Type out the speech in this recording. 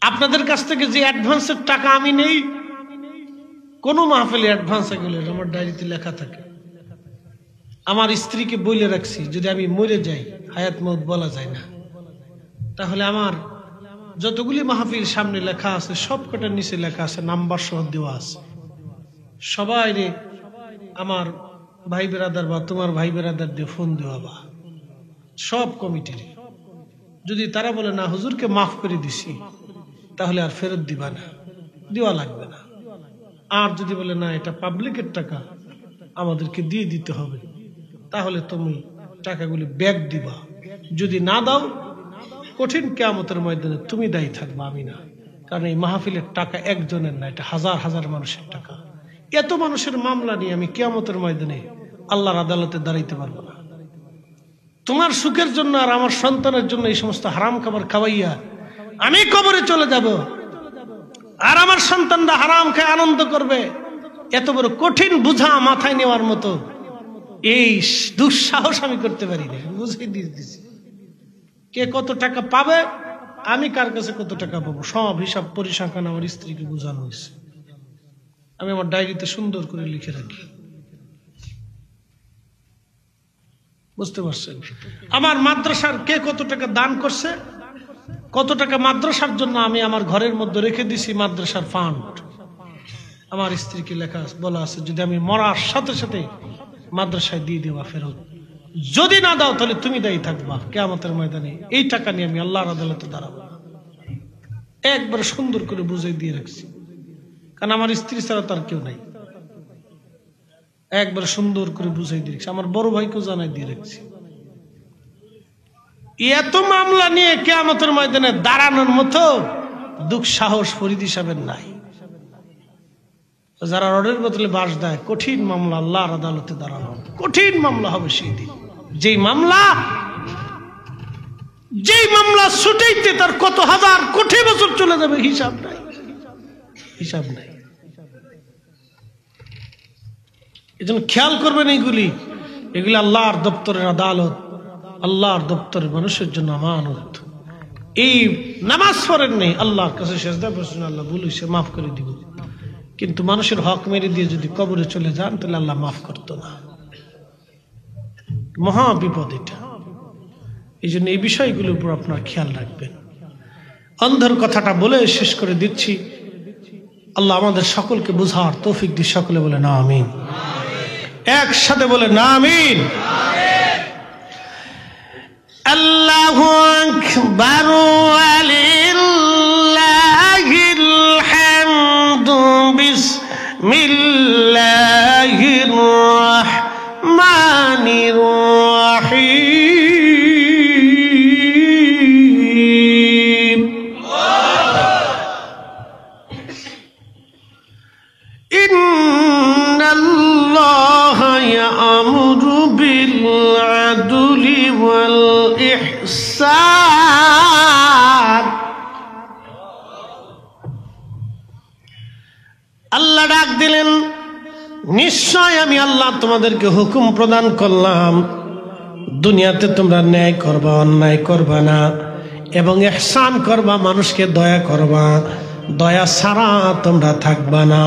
আপনাদের কাছ থেকে যে অ্যাডভান্সের টাকা আমি নেই, কোন মাহফিলে অ্যাডভান্স এগুলো আমার ডায়েরিতে লেখা থাকে। আমার স্ত্রীকে বলে রাখছি, যদি আমি মরে যাই, হায়াত মউত বলা যায় না, তাহলে আমার যতগুলি মাহফিল সামনে লেখা আছে সব কটার নিচে লেখা আছে, নাম্বার সহ দেওয়া আছে। সবাই রে আমার ভাই বেরাদার বা তোমার ভাই বেরাদার দিয়ে ফোন দেওয়া, বা সব কমিটির। যদি তারা বলে না হুজুরকে মাফ করে দিছি, তাহলে আর ফেরত দিবা না, দেওয়া লাগবে না। আর যদি বলে না এটা পাবলিকের টাকা, আমাদেরকে দিয়ে দিতে হবে, তাহলে তুমি টাকাগুলি ব্যাক দিবা। যদি না দাও, কঠিন কিয়ামতের ময়দানে তুমি দায়ী থাকবা, আমি না। কারণ এই মাহফিলের টাকা একজনের না, এটা হাজার হাজার মানুষের টাকা। এত মানুষের মামলা নিয়ে আমি কিয়ামতের ময়দানে আল্লাহর আদালতে দাঁড়াইতে পারবো না। তোমার সুখের জন্য আর আমার সন্তানের জন্য এই সমস্ত হারাম খাবার খাওয়াইয়া আমি কবরে চলে যাব, আর আমার সন্তানরা হারাম খেয়ে আনন্দ করবে, এত বড় কঠিন বোঝা মাথায় নেওয়ার মতো এই দুঃসাহস আমি করতে পারি না। বুঝিয়ে দিয়েছি কে কত টাকা পাবে, আমি কার কাছে কত টাকা পাবো, সব হিসাব পরিসংখ্যান আমার স্ত্রীকে বোঝানো হয়েছে। আমি আমার ডায়েরিতে সুন্দর করে লিখে রাখি। বুঝতে পারছেন? আমার মাদ্রাসার কে কত টাকা দান করছে, কত টাকা মাদ্রাসার জন্য আমি আমার ঘরের মধ্যে রেখে দিছি, মাদ্রাসার ফান্ড আমার স্ত্রীকে লেখা বলা আছে, যদি আমি মরার সাথে সাথে মাদ্রাসায় দিয়ে দেওয়া ফেরত। যদি না দাও তাহলে তুমি দায়ী থাকবা কিয়ামতের ময়দানে। এই টাকা নিয়ে আমি আল্লাহর আদালতে দাঁড়াবো। একবারে সুন্দর করে বুঝিয়ে দিয়ে রাখছি, কারণ আমার স্ত্রী ছাড়া তার কেউ নাই। একবারে সুন্দর করে বুঝাই দিয়ে রাখছি, আমার বড় ভাইকেও জানাই দিয়ে রাখছি। এত মামলা নিয়ে কিয়ামতের ময়দানে দাঁড়ানোর মতো দুঃসাহস ফরিদ সাহেবের নাই। যারা রডের বদলে বাঁশ দেয়, কঠিন মামলা আল্লাহর আদালতে দাঁড়ানো, কঠিন মামলা হবে সেই দিন। যেই মামলা ছুটাইতে তার কত হাজার কোটি বছর চলে যাবে, হিসাব নাই, হিসাব নাই। এজন্য খেয়াল করবেন, এগুলি আল্লাহর দপ্তরের আদালত, আল্লাহর দপ্তরের মানুষের জন্য আমানত। এই নামাজ পড়েন নেই, আল্লাহর কাছে সেজদা বসেন, আল্লাহ ভুল হইছে মাফ করে দিব, কিন্তু মানুষের হক মেরে দিয়ে যদি কবরে চলে যান, তাহলে আল্লাহ মাফ করতো না। মহা বিপদ এটা। এই জন্য এই বিষয়গুলোর উপর আপনার খেয়াল রাখবেন। অন্ধের কথাটা বলে শেষ করে দিচ্ছি। আল্লাহ আমাদের সকলকে বুঝার তৌফিক দিয়ে সকলে বলে না আমিন। একসাথে বলে না আমিন। আল্লাহু আকবার ওয়ালিল্লাহিল হামদু বিসমিল্লাহির রাহমানির রাহিম। ইন্নাল্লাহা ইয়া'মুরু বিল আদলি ওয়াল ইহসান। আল্লাহ ডাক দিলেন, নিশ্চয় আমি আল্লাহ তোমাদেরকে হুকুম প্রদান করলাম, দুনিয়াতে তোমরা ন্যায় করবা, অন্যায় করবা না, এবং ইহসান করবা, মানুষকে দয়া করবা, দয়া ছাড়া তোমরা থাকবা না।